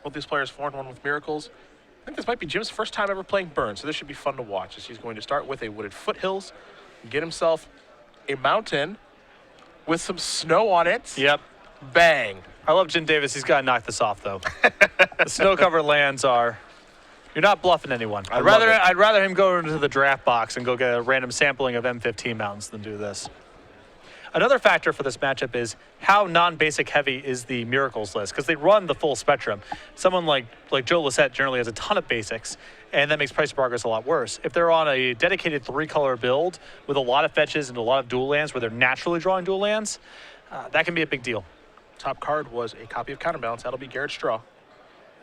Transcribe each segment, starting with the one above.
Both these players 4-1 with miracles. I think this might be Jim's first time ever playing Burn, so this should be fun to watch as he's going to start with a wooded foothills, get himself a mountain with some snow on it. Yep. Bang. I love Jim Davis. He's got to knock this off, though. The snow-covered lands are... You're not bluffing anyone. I'd rather him go into the draft box and go get a random sampling of M15 mountains than do this. Another factor for this matchup is how non-basic heavy is the Miracles list, because they run the full spectrum. Someone like Joe Lissette generally has a ton of basics, and that makes price of progress a lot worse. If they're on a dedicated 3-color build with a lot of fetches and a lot of dual lands where they're naturally drawing dual lands, that can be a big deal. Top card was a copy of Counterbalance. That'll be Garrett's draw.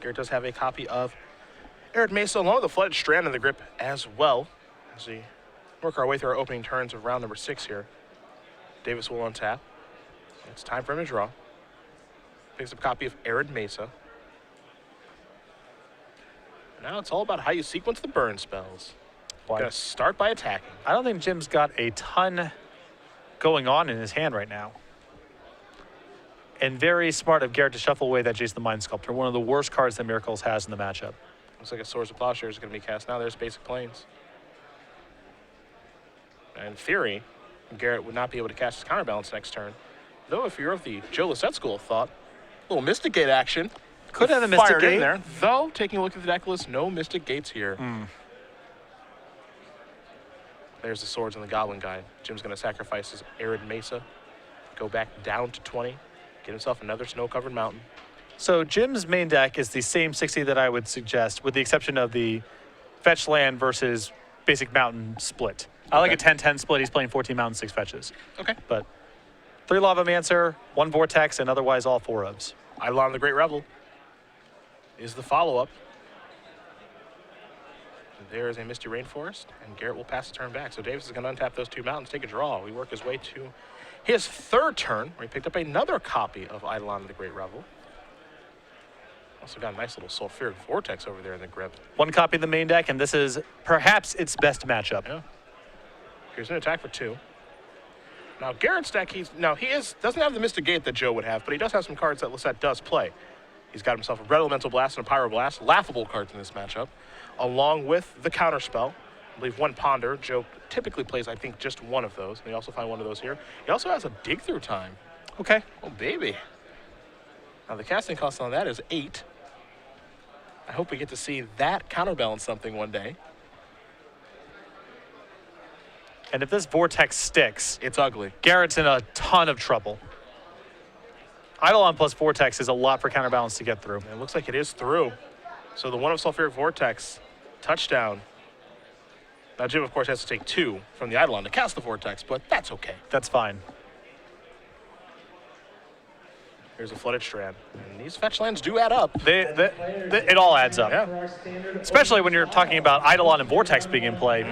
Garrett does have a copy of Arid Mesa along with the Flooded Strand in the grip as well. As we work our way through our opening turns of round number 6 here. Davis will untap. It's time for him to draw. Picks up a copy of Arid Mesa. Now it's all about how you sequence the burn spells. Gotta start by attacking. I don't think Jim's got a ton going on in his hand right now. And very smart of Garrett to shuffle away that Jason the Mind Sculptor, one of the worst cards that Miracles has in the matchup. Looks like a Swords of Plowshares is going to be cast now. There's Basic Plains. In theory, Garrett would not be able to cast his Counterbalance next turn. Though if you're of the Joe Lissette school of thought, a little Mystic Gate action. Could have a Mystic Gate in there. Though, taking a look at the deck list, no Mystic Gates here. There's the Swords and the Goblin Guide. Jim's going to sacrifice his Arid Mesa, go back down to 20, get himself another snow-covered mountain. So Jim's main deck is the same 60 that I would suggest, with the exception of the fetch land versus basic mountain split. I like a 10-10 split. He's playing 14 mountains, 6 fetches. Okay. But 3 Lavamancer, 1 Vortex, and otherwise all 4 ofs. Eidolon the Great Revel is the follow-up. There is a Misty Rainforest, and Garrett will pass the turn back. So Davis is going to untap those 2 mountains, take a draw. We work his way to his 3rd turn, where he picked up another copy of Eidolon the Great Revel. Also got a nice little Sulfuric Vortex over there in the grip. 1 copy of the main deck, and this is perhaps its best matchup. Yeah. Here's an attack for 2. Now Garrett's deck, doesn't have the Mystic Gate that Joe would have, but he does have some cards that Lissette does play. He's got himself a Red Elemental Blast and a Pyroblast, laughable cards in this matchup, along with the Counterspell. I believe 1 Ponder. Joe typically plays, I think, just 1 of those. And you also find 1 of those here. He also has a Dig Through Time. Okay. Oh, baby. Now the casting cost on that is 8. I hope we get to see that counterbalance something one day. And if this Vortex sticks, it's ugly. Garrett's in a ton of trouble. Eidolon plus Vortex is a lot for Counterbalance to get through. It looks like it is through. So the 1 of Sulfuric Vortex, touchdown. Now Jim, of course, has to take 2 from the Eidolon to cast the Vortex, but that's okay. That's fine. Here's a Flooded Strand. And these fetch lands do add up. It all adds up. Yeah. Especially when you're talking about Eidolon and Vortex being in play.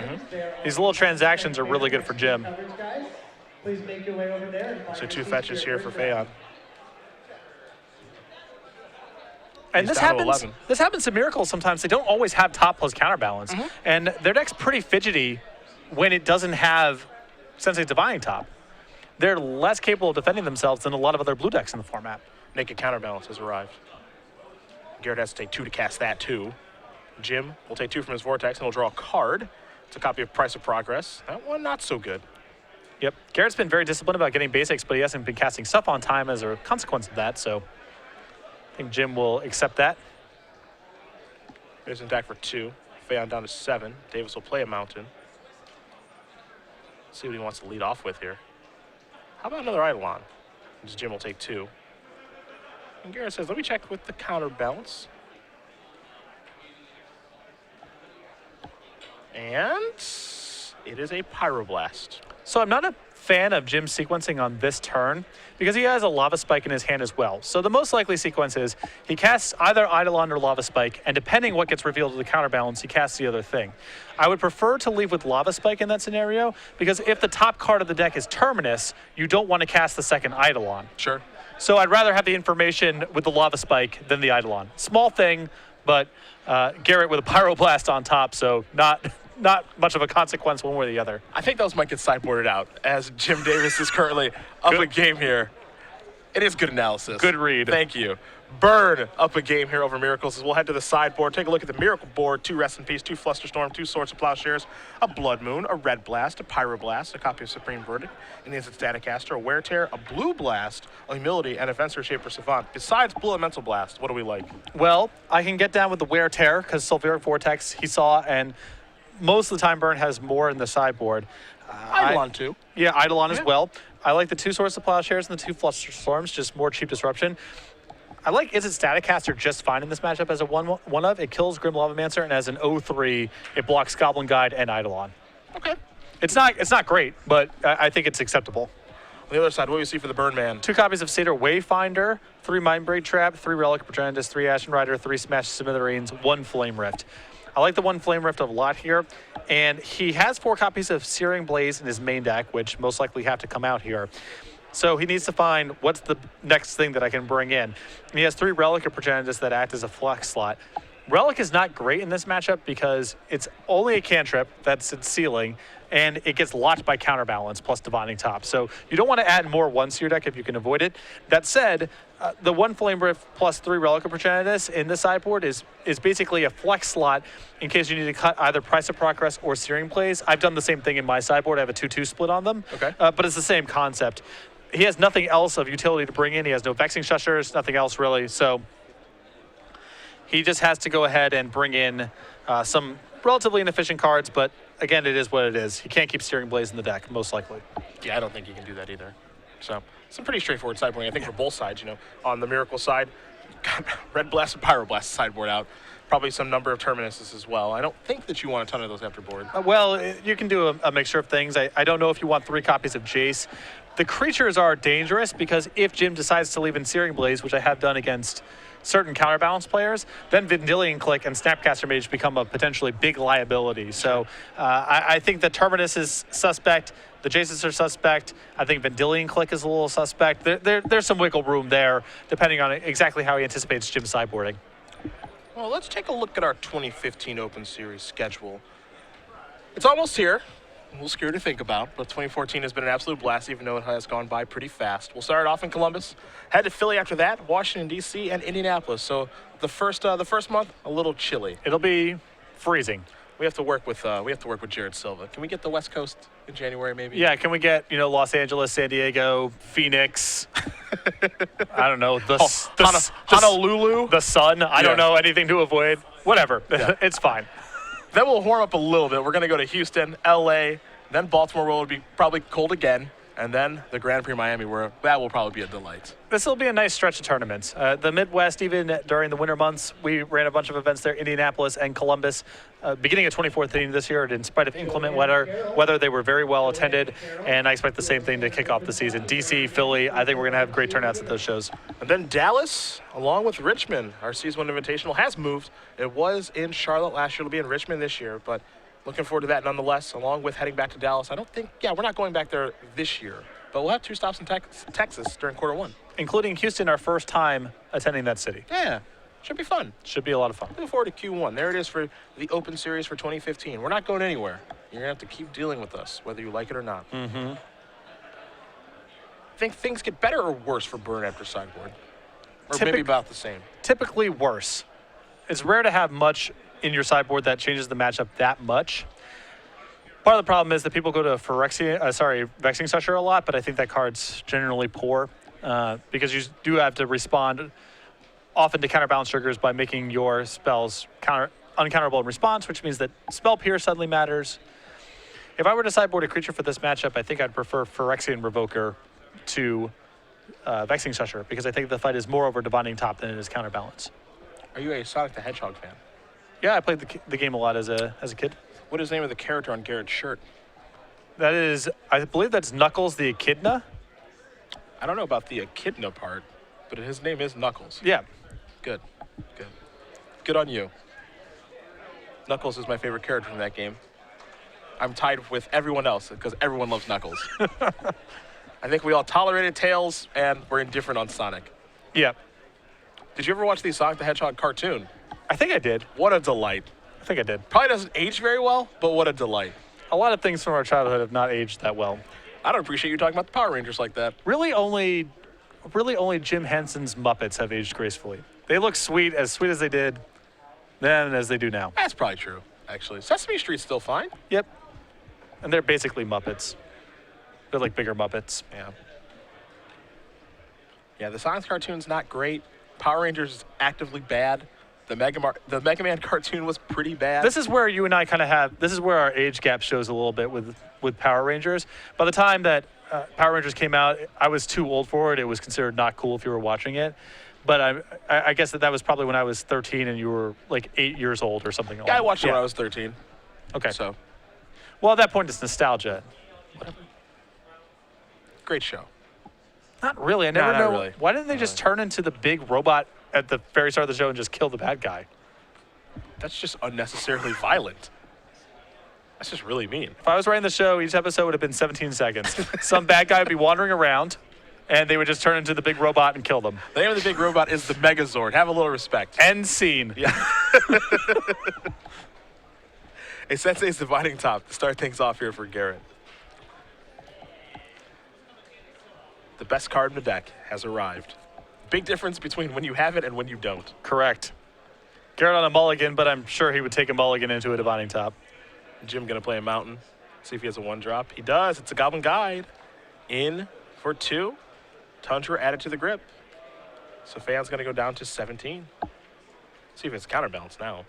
These little transactions are really good for Jim. So 2 fetches here for Fehon. And this happens to Miracles sometimes. They don't always have top plus Counterbalance. And their deck's pretty fidgety when it doesn't have Sensei's Divining top. They're less capable of defending themselves than a lot of other blue decks in the format. Naked Counterbalance has arrived. Garrett has to take 2 to cast that too. Jim will take 2 from his Vortex and he'll draw a card. It's a copy of Price of Progress. That one not so good. Yep. Garrett's been very disciplined about getting basics, but he hasn't been casting stuff on time as a consequence of that, so I think Jim will accept that. There's an attack for 2. Fehon down to 7. Davis will play a mountain. Let's see what he wants to lead off with here. How about another Eidolon? Jim will take 2. And Garrett says, let me check with the Counterbalance. And it is a Pyroblast. So I'm not a fan of Jim sequencing on this turn because he has a Lava Spike in his hand as well. So the most likely sequence is he casts either Eidolon or Lava Spike, and depending what gets revealed to the Counterbalance, he casts the other thing. I would prefer to leave with Lava Spike in that scenario because if the top card of the deck is Terminus, you don't want to cast the second Eidolon. Sure. So I'd rather have the information with the Lava Spike than the Eidolon. Small thing, but Garrett with a Pyroblast on top, so not much of a consequence one way or the other. I think those might get sideboarded out as Jim Davis is currently up a game here. It is good analysis. Good read. Thank you. Burn up a game here over Miracles as we'll head to the sideboard. Take a look at the Miracle board. 2 Rest in Peace, 2 Flusterstorm, 2 Swords of Plowshares, a Blood Moon, a Red Blast, a Pyroblast, a copy of Supreme Verdict, an Instant Staticaster, a Wear Tear, a Blue Blast, a Humility, and a Venser Shaper Savant. Besides Blue Elemental Blast, what do we like? Well, I can get down with the Wear Tear because Sulfuric Vortex he saw, and most of the time Burn has more in the sideboard. Eidolon too. Yeah, Eidolon as well. I like the 2 Swords of Plowshares and the 2 Flusterstorms, just more cheap disruption. I like Is It Staticaster just fine in this matchup as a one of. It kills Grim Lavamancer, and as an 0-3, it blocks Goblin Guide and Eidolon. Okay. It's not great, but I think it's acceptable. On the other side, what do we see for the Burn Man? 2 copies of Seder Wayfinder, 3 Mindbraid Trap, 3 Relic of Progenitus, 3 Ashen Rider, 3 Smash Smithereens, 1 Flame Rift. I like the 1 Flame Rift a lot here, and he has 4 copies of Searing Blaze in his main deck, which most likely have to come out here. So he needs to find what's the next thing that I can bring in. And he has 3 Relic of Progenitus that act as a flex slot. Relic is not great in this matchup because it's only a cantrip that's its ceiling, and it gets locked by Counterbalance plus Divining Top. So you don't want to add more ones to your deck if you can avoid it. That said, the 1 Flame Rift plus 3 Relic of Progenitus in the sideboard is basically a flex slot in case you need to cut either Price of Progress or Searing Blaze. I've done the same thing in my sideboard. I have a 2-2 split on them, Okay. But it's the same concept. He has nothing else of utility to bring in. He has no Vexing Shushers, nothing else really. So he just has to go ahead and bring in some relatively inefficient cards, but again, it is what it is. He can't keep Searing Blaze in the deck, most likely. Yeah, I don't think you can do that either. So, some pretty straightforward sideboarding, I think, for both sides, On the Miracle side, got Red Blast and Pyroblast sideboard out. Probably some number of Terminuses as well. I don't think that you want a ton of those after board. Well, you can do a mixture of things. I don't know if you want 3 copies of Jace. The creatures are dangerous because if Jim decides to leave in Searing Blaze, which I have done against certain counterbalance players, then Vendilion Click and Snapcaster Mage become a potentially big liability. So I think the Terminus is suspect. The Jaces are suspect. I think Vendilion Click is a little suspect. There's some wiggle room there, depending on exactly how he anticipates Jim sideboarding. Well, let's take a look at our 2015 Open Series schedule. It's almost here. A little scary to think about, but 2014 has been an absolute blast, even though it has gone by pretty fast. We'll start off in Columbus, head to Philly after that, Washington, D.C., and Indianapolis. So the first month, a little chilly. It'll be freezing. We have to work with Jared Silva. Can we get the West Coast in January, maybe? Yeah, can we get Los Angeles, San Diego, Phoenix? I don't know Honolulu. The sun. I don't know anything to avoid. Whatever, Yeah. It's fine. Then we'll warm up a little bit. We're going to go to Houston, L.A., then Baltimore, where it'll be probably cold again, and then the Grand Prix Miami, where that will probably be a delight. This will be a nice stretch of tournaments. The Midwest, even during the winter months, we ran a bunch of events there, Indianapolis and Columbus. Beginning of 2014 this year, in spite of inclement weather, they were very well attended, and I expect the same thing to kick off the season. DC, Philly, I think we're going to have great turnouts at those shows. And then Dallas, along with Richmond. Our Season 1 Invitational has moved. It was in Charlotte last year. It'll be in Richmond this year, but looking forward to that nonetheless, along with heading back to Dallas. We're not going back there this year, but we'll have 2 stops in Texas during Q1. Including Houston, our first time attending that city. Yeah, should be fun. Should be a lot of fun. Looking forward to Q1. There it is for the Open Series for 2015. We're not going anywhere. You're going to have to keep dealing with us, whether you like it or not. Mm-hmm. Think things get better or worse for Burn after sideboard? Or maybe about the same? Typically worse. It's rare to have much in your sideboard that changes the matchup that much. Part of the problem is that people go to Vexing Susher a lot, but I think that card's generally poor because you do have to respond often to counterbalance triggers by making your spells uncounterable in response, which means that Spell Pierce suddenly matters. If I were to sideboard a creature for this matchup, I think I'd prefer Phyrexian Revoker to Vexing Susher because I think the fight is more over Divining Top than it is counterbalance. Are you a Sonic the Hedgehog fan? Yeah, I played the game a lot as a kid. What is the name of the character on Garrett's shirt? That is, I believe that's Knuckles the Echidna. I don't know about the Echidna part, but his name is Knuckles. Yeah. Good. Good on you. Knuckles is my favorite character from that game. I'm tied with everyone else because everyone loves Knuckles. I think we all tolerated Tails and we're indifferent on Sonic. Yeah. Did you ever watch the Sonic the Hedgehog cartoon? I think I did. What a delight. I think I did. Probably doesn't age very well, but what a delight. A lot of things from our childhood have not aged that well. I don't appreciate you talking about the Power Rangers like that. Really only really only Jim Henson's Muppets have aged gracefully. They look sweet as they did then as they do now. That's probably true, actually. Sesame Street's still fine. Yep. And they're basically Muppets. They're like bigger Muppets. Yeah. Yeah, the Sonic cartoon's not great. Power Rangers is actively bad. The Mega Man cartoon was pretty bad. This is where you and I kind of have, this is where our age gap shows a little bit with Power Rangers. By the time that Power Rangers came out, I was too old for it. It was considered not cool if you were watching it. But I guess that was probably when I was 13 and you were like 8 years old or something. Yeah, I watched it when I was 13. Okay. So, well, at that point, it's nostalgia. great show. Not really. I never not know. really. Why didn't they just turn into the big robot at the very start of the show and just kill the bad guy? That's just unnecessarily violent. That's just really mean. If I was writing the show, each episode would have been 17 seconds. Some bad guy would be wandering around, and they would just turn into the big robot and kill them. The name of the big robot is the Megazord. Have a little respect. End scene. Yeah. A Sensei's dividing top to start things off here for Garrett. The best card in the deck has arrived. Big difference between when you have it and when you don't. Correct. Garrett on a mulligan, but I'm sure he would take a mulligan into a divining top. Jim gonna play a mountain. See if he has a 1-drop. He does. It's a Goblin Guide. In for 2. Tundra added to the grip. So Fehon's gonna go down to 17. See if it's counterbalance now.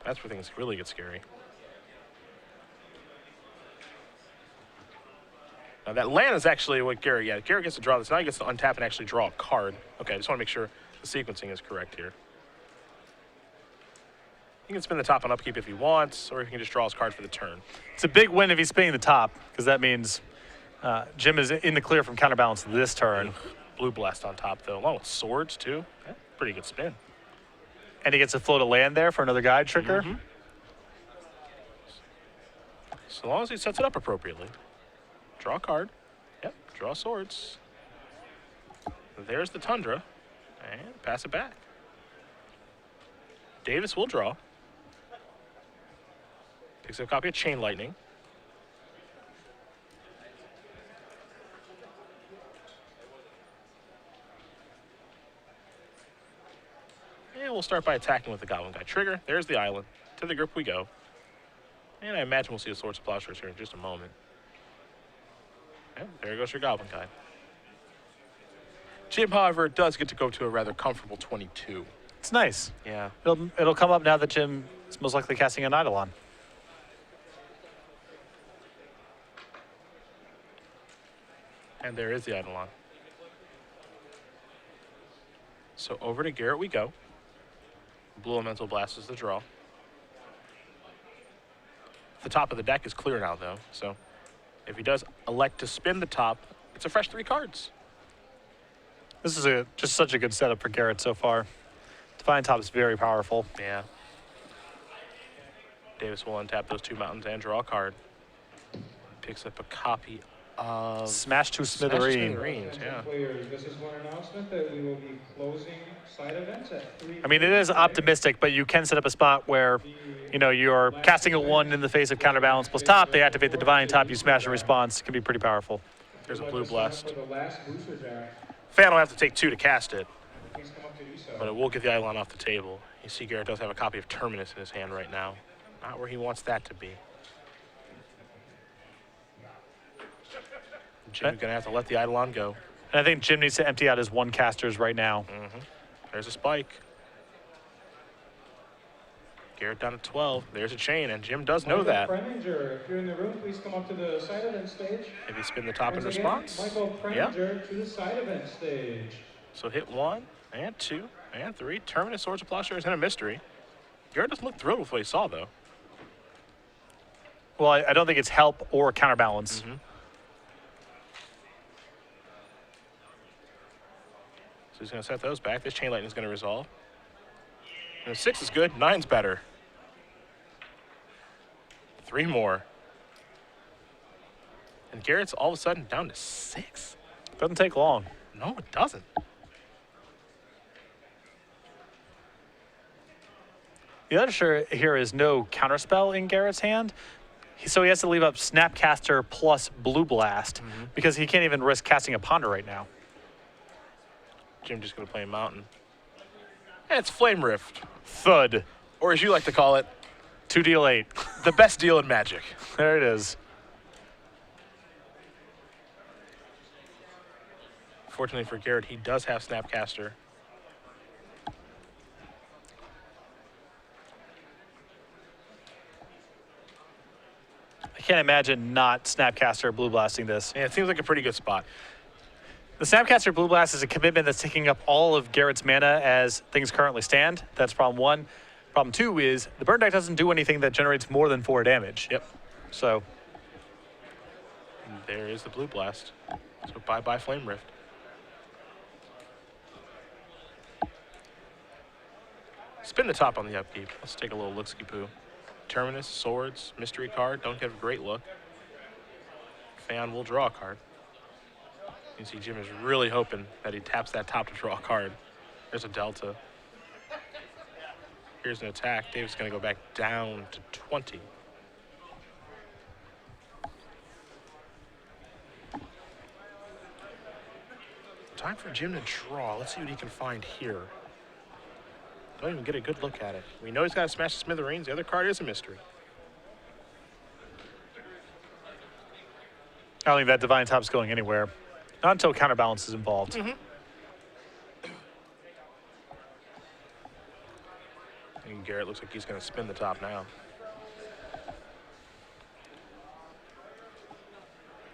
That's where things really get scary. Now that land is actually what Garrett, Garrett gets to draw this. Now he gets to untap and actually draw a card. Okay, I just want to make sure the sequencing is correct here. He can spin the top on upkeep if he wants, or he can just draw his card for the turn. It's a big win if he's spinning the top, because that means Jim is in the clear from counterbalance this turn. Blue Blast on top, though, along with swords, too. Yeah, pretty good spin. And he gets to float a land there for another guide trigger. Mm-hmm. So long as he sets it up appropriately. Draw a card. Yep, draw swords. There's the Tundra. And pass it back. Davis will draw. Picks up a copy of Chain Lightning. And we'll start by attacking with the Goblin Guy. Trigger, there's the island. To the grip we go. And I imagine we'll see the Swords of Plowshares here in just a moment. And there goes your Goblin Guy. Jim, however, does get to go to a rather comfortable 22. It's nice. Yeah. It'll come up now that Jim is most likely casting an Eidolon. And there is the Eidolon. So over to Garrett we go. Blue Elemental Blast is the draw. The top of the deck is clear now, though. So if he does elect to spin the top, it's a fresh 3 cards. This is just such a good setup for Garrett so far. Divine Top is very powerful. Yeah. Davis will untap those 2 mountains and draw a card. Picks up a copy of Smash to Smash to Smithereen. Smithereens, yeah. Players, this is one announcement that we will be closing side events at 3. I mean, it is optimistic, but you can set up a spot where, you know, you're casting a 1 in the face of counterbalance plus top. They activate the Divine Top. You smash in response. It can be pretty powerful. There's a Blue Blast. For the last booster draft, Fan will have to take 2 to cast it, please come up to do so. but it will get the Eidolon off the table. You see Garrett does have a copy of Terminus in his hand right now. Not where he wants that to be. Jim's going to have to let the Eidolon go. And I think Jim needs to empty out his 1 casters right now. There's a spike. Garrett down to 12. There's a chain, and Jim does know that. Preminger, if you're in the room, please come up to the side event stage. Maybe spin the top in Once again, response. Michael Yeah. Preminger to the side event stage. So hit 1 and 2 and 3. Terminus, Swords of Plowshares, and a mystery. Garrett doesn't look thrilled with what he saw, though. Well, I don't think it's help or counterbalance. So he's going to set those back. This Chain Lightning is going to resolve. And 6 is good. 9's better. 3 more. And Garrett's all of a sudden down to 6. Doesn't take long. No, it doesn't. The other issue here is no counterspell in Garrett's hand. So he has to leave up Snapcaster plus Blue Blast because he can't even risk casting a Ponder right now. Jim just going to play Mountain. And it's Flame Rift, Thud. or as you like to call it, 2 deal 8. the best deal in Magic. There it is. Fortunately for Garrett, he does have Snapcaster. I can't imagine not Snapcaster or Blue Blasting this. And it seems like a pretty good spot. The Snapcaster Blue Blast is a commitment that's taking up all of Garrett's mana as things currently stand. That's problem 1. Problem 2 is the burn deck doesn't do anything that generates more than 4 damage. Yep. So And there is the Blue Blast. So bye-bye Flame Rift. Spin the top on the upkeep. Let's take a little look-ski-poo. Terminus, Swords, Mystery card. Don't get a great look. Fehon will draw a card. You can see Jim is really hoping that he taps that top to draw a card. There's a Delta. Here's an attack. Dave's going to go back down to 20. Time for Jim to draw. Let's see what he can find here. Don't even get a good look at it. We know he's got to smash the Smithereens. The other card is a mystery. I don't think that Divine Top's going anywhere. Not until Counterbalance is involved. And Garrett looks like he's going to spin the top now.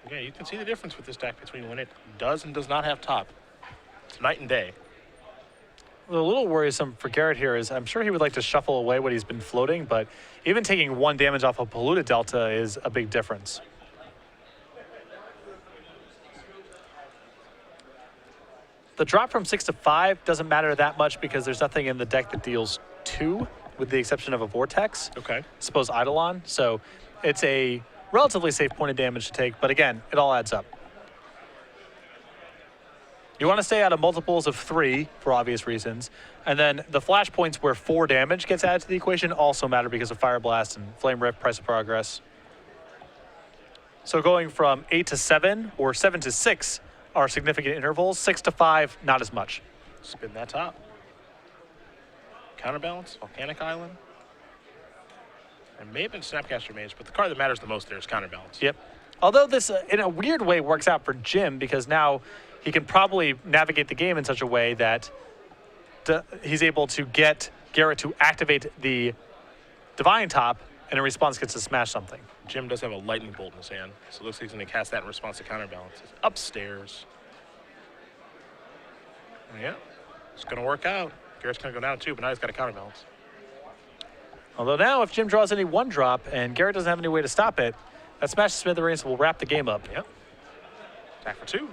Yeah, you can see the difference with this deck between when it does and does not have top. It's night and day. The little worrisome for Garrett here is I'm sure he would like to shuffle away what he's been floating, but even taking 1 damage off of Polluted Delta is a big difference. The drop from 6 to 5 doesn't matter that much because there's nothing in the deck that deals 2, with the exception of a Vortex. Okay. Suppose Eidolon. So it's a relatively safe point of damage to take, but again, it all adds up. You want to stay out of multiples of 3 for obvious reasons. And then the flash points where 4 damage gets added to the equation also matter because of Fire Blast and Flame Rift, Price of Progress. So going from 8 to 7 or 7 to 6 are significant intervals. 6 to 5, not as much. Spin that top. Counterbalance, Volcanic Island. It may have been Snapcaster Mage, but the card that matters the most there is Counterbalance. Yep. Although this, in a weird way, works out for Jim because now he can probably navigate the game in such a way that he's able to get Garrett to activate the Divine Top and in response gets to smash something. Jim does have a Lightning Bolt in his hand, so it looks like he's going to cast that in response to Counterbalance. It's upstairs. Yeah, it's going to work out. Garrett's going to go down 2, but now he's got a Counterbalance. Although now, if Jim draws any 1 drop and Garrett doesn't have any way to stop it, that Smash the Smithereens will wrap the game up. Yep. Attack for 2.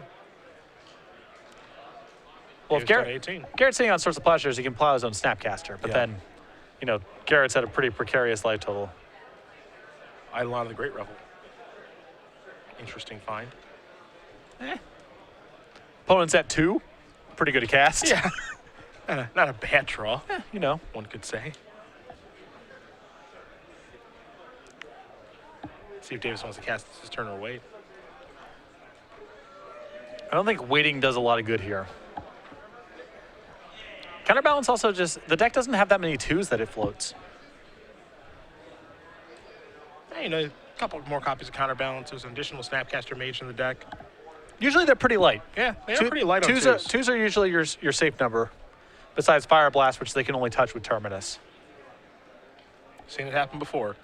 Well, if Garrett's sitting on Source of Pleasures, he can plow his own Snapcaster. But then, you know, Garrett's at a pretty precarious life total. Eidolon of the Great Revel. Interesting find. Opponent's at 2. Pretty good to cast. Yeah. Not a bad draw, You know. one could say. See if Davis wants to cast his turn or wait. I don't think waiting does a lot of good here. Counterbalance also just, the deck doesn't have that many 2s that it floats. Hey, you know, a couple more copies of Counterbalance. There's an additional Snapcaster Mage in the deck. Usually they're pretty light. Yeah, they are pretty light on 2s. 2s are usually your safe number, besides Fire Blast, which they can only touch with Terminus. Seen it happen before.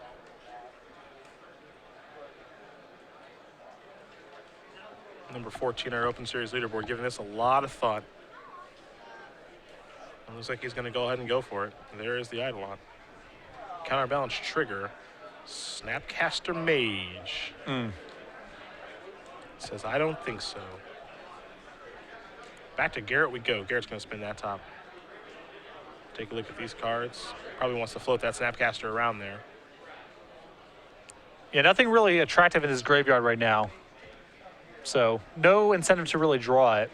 Number 14, our Open Series leaderboard, giving this a lot of thought. It looks like he's going to go ahead and go for it. There is the Eidolon. Counterbalance trigger. Snapcaster Mage. Says, I don't think so. Back to Garrett we go. Garrett's going to spin that top. Take a look at these cards. Probably wants to float that Snapcaster around there. Yeah, nothing really attractive in his graveyard right now. So no incentive to really draw it.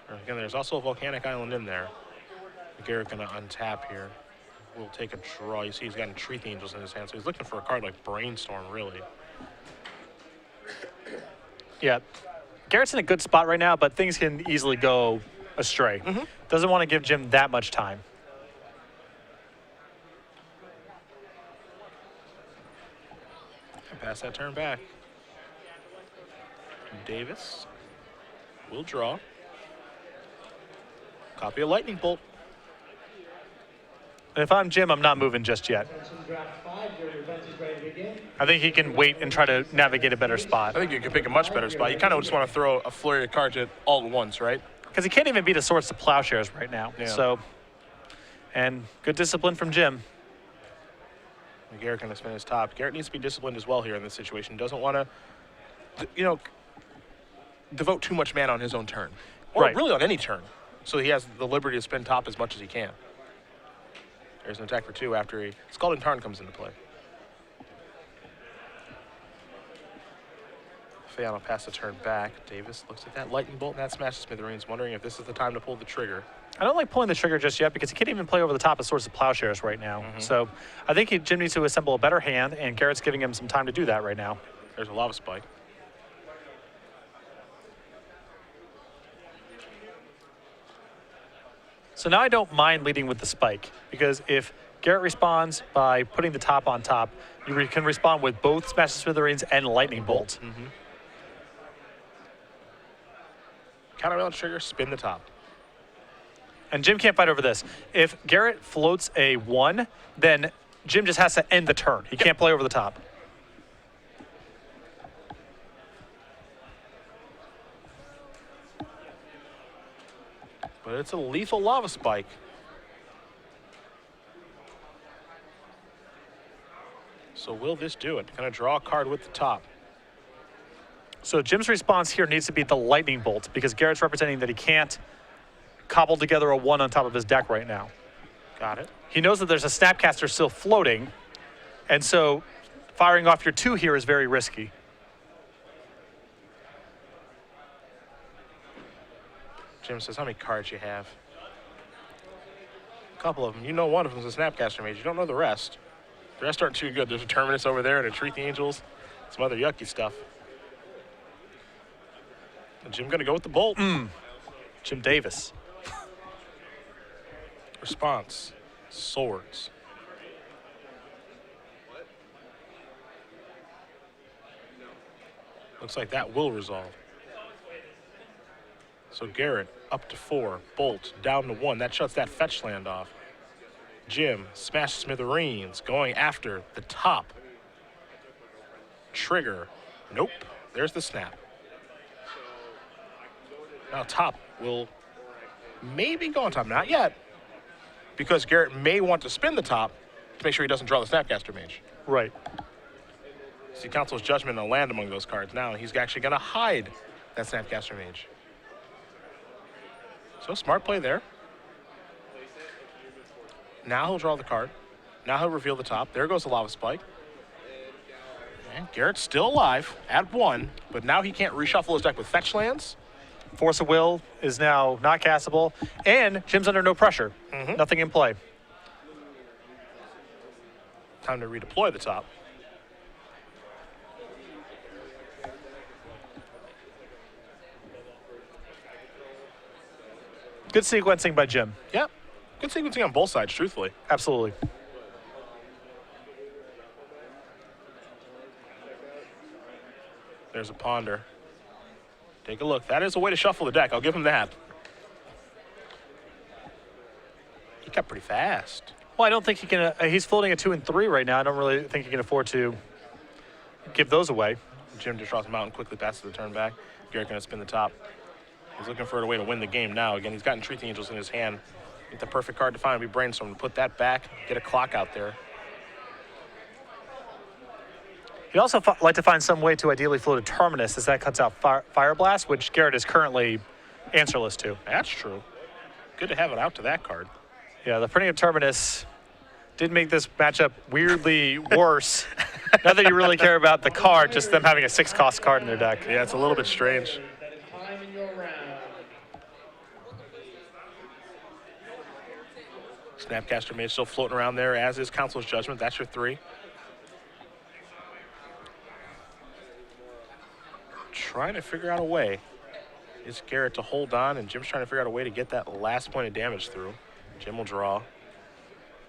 Again, there's also a Volcanic Island in there. Garrett going to untap here. We'll take a draw. You see he's got Treath Angels in his hand, so he's looking for a card like Brainstorm, really. Yeah. Garrett's in a good spot right now, but things can easily go astray. Doesn't want to give Jim that much time. Pass that turn back. Davis will draw. Copy a lightning bolt. And if I'm Jim, I'm not moving just yet. I think he can wait and try to navigate a better spot. I think you can pick a much better spot. You kind of just want to throw a flurry of cards at all at once, right? Because he can't even beat a Swords to Plowshares right now. Yeah. So, and good discipline from Jim. Garrett going to spin his top. Garrett needs to be disciplined as well here in this situation. Doesn't want to, devote too much mana on his own turn. Or Right. really on any turn. So he has the liberty to spin top as much as he can. There's an attack for 2 after Scalding Tarn comes into play. Fehon will pass the turn back. Davis looks at that lightning bolt and that smashes Smithereens, wondering if this is the time to pull the trigger. I don't like pulling the trigger just yet because he can't even play over the top of Swords to Plowshares right now. So I think Jim needs to assemble a better hand, and Garrett's giving him some time to do that right now. There's a lava spike. So now I don't mind leading with the spike, because if Garrett responds by putting the top on top, you can respond with both Smash the Smithereens and Lightning Bolt. Counter on trigger, spin the top. And Jim can't fight over this. If Garrett floats a 1, then Jim just has to end the turn. He can't play over the top. But it's a lethal lava spike. So will this do it? Gonna draw a card with the top. So Jim's response here needs to be the Lightning Bolt, because Garrett's representing that he can't cobble together a 1 on top of his deck right now. Got it. He knows that there's a Snapcaster still floating, and so firing off your 2 here is very risky. Jim says, how many cards you have? A couple of them. You know one of them is a Snapcaster Mage. You don't know the rest. The rest aren't too good. There's a Terminus over there and a Treat the Angels. Some other yucky stuff. And Jim gonna go with the bolt. Jim Davis. Response, swords. Looks like that will resolve. So Garrett up to 4, bolt down to 1. That shuts that fetch land off. Jim, smash Smithereens, going after the top. Trigger, nope, there's the snap. Now top will maybe go on top, not yet, because Garrett may want to spin the top to make sure he doesn't draw the Snapcaster Mage. Right. See, Council's Judgment and land among those cards now, and he's actually going to hide that Snapcaster Mage. So smart play there. Now he'll draw the card. Now he'll reveal the top. There goes the lava spike. And Garrett's still alive at 1, but now he can't reshuffle his deck with fetch lands. Force of Will is now not castable, and Jim's under no pressure. Nothing in play. Time to redeploy the top. Good sequencing by Jim. Yep. Good sequencing on both sides, truthfully. Absolutely. There's a ponder. Take a look. That is a way to shuffle the deck. I'll give him that. He got pretty fast. Well, I don't think he can. He's floating a 2 and 3 right now. I don't really think he can afford to give those away. Jim just draws him out and quickly passes the turn back. Garrett going to spin the top. He's looking for a way to win the game now. Again, he's got Entreat the Angels in his hand. Get the perfect card to find. We brainstorm to put that back, get a clock out there. He'd also like to find some way to ideally float a Terminus, as that cuts out Fire Blast, which Garrett is currently answerless to. That's true. Good to have it out to that card. Yeah, the printing of Terminus did make this matchup weirdly worse. Not that you really care about the card, just them having a 6-cost card in their deck. Yeah, it's a little bit strange. Time in your round. Snapcaster Mage still floating around there, as is Council's Judgment. That's your 3. trying to figure out a way. It's Garrett to hold on, and Jim's trying to figure out a way to get that last point of damage through. Jim will draw.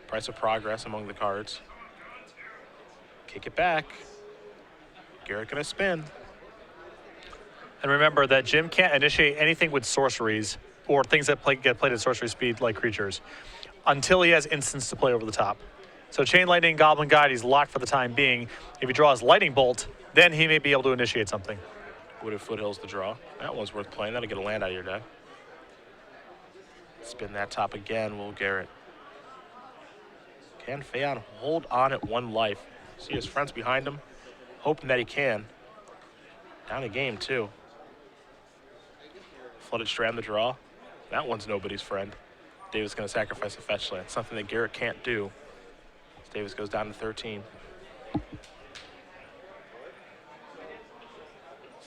Price of progress among the cards. Kick it back. Garrett gonna spin. And remember that Jim can't initiate anything with sorceries or things that get played at sorcery speed like creatures until he has instants to play over the top. So Chain Lightning, Goblin Guide, he's locked for the time being. If he draws Lightning Bolt, then he may be able to initiate something. Wooded Foothills to draw. That one's worth playing. That'll get a land out of your deck. Spin that top again, will Garrett. Can Fehon hold on at 1 life? See his friends behind him, hoping that he can. Down a game, too. Flooded Strand the draw. That one's nobody's friend. Davis going to sacrifice a fetch land, something that Garrett can't do. Davis goes down to 13.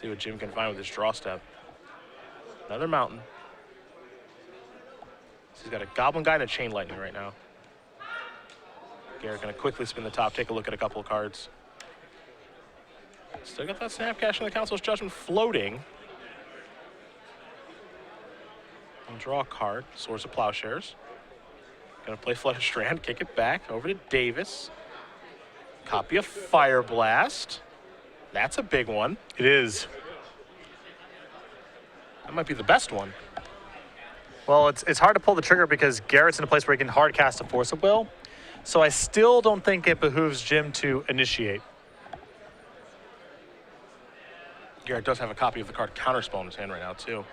See what Jim can find with his draw step. Another mountain. So he's got a Goblin Guide and a Chain Lightning right now. Garrett going to quickly spin the top, take a look at a couple of cards. Still got that Snapcash in the Council's Judgment floating. And draw a card, Swords of Plowshares. Gonna play Flooded Strand, kick it back over to Davis. Copy of Fire Blast. That's a big one. It is. That might be the best one. Well, it's hard to pull the trigger because Garrett's in a place where he can hard cast a Force of Will. So I still don't think it behooves Jim to initiate. Garrett does have a copy of the card Counterspell in his hand right now, too.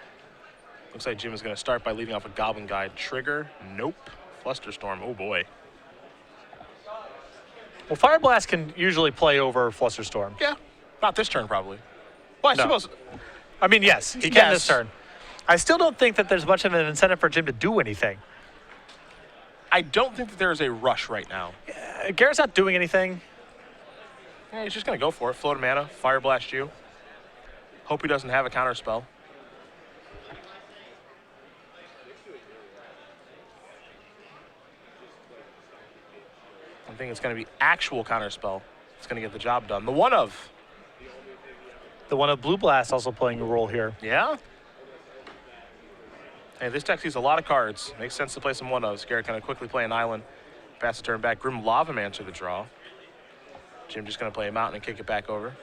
Looks like Jim is going to start by leaving off a Goblin Guide. Trigger, nope. Flusterstorm, oh boy. Well, Fire Blast can usually play over Flusterstorm. Yeah, not this turn probably. Well, I suppose. I mean, yes, he can this turn. I still don't think that there's much of an incentive for Jim to do anything. I don't think that there is a rush right now. Garrett's not doing anything. Yeah, he's just going to go for it. Float a mana, Fire Blast you. Hope he doesn't have a counterspell. I think it's going to be actual counterspell. It's going to get the job done. The one of Blue Blast also playing a role here. Yeah? Hey, this deck sees a lot of cards. Makes sense to play some one-ofs. Garrett going to quickly play an island. Pass the turn back. Grim Lava Man to the draw. Jim just going to play a mountain and kick it back over.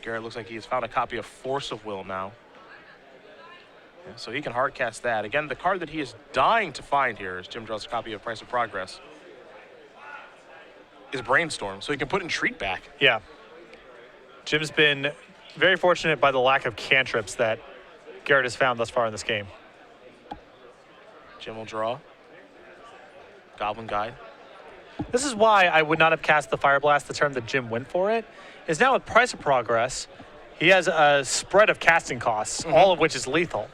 Garrett looks like he's found a copy of Force of Will now. Yeah, so he can hard cast that. Again, the card that he is dying to find here, as Jim draws a copy of Price of Progress, is Brainstorm, so he can put Entreat back. Yeah. Jim's been very fortunate by the lack of cantrips that Garrett has found thus far in this game. Jim will draw. Goblin Guide. This is why I would not have cast the Fire Blast the turn that Jim went for it. Is now with Price of Progress, he has a spread of casting costs, all of which is lethal.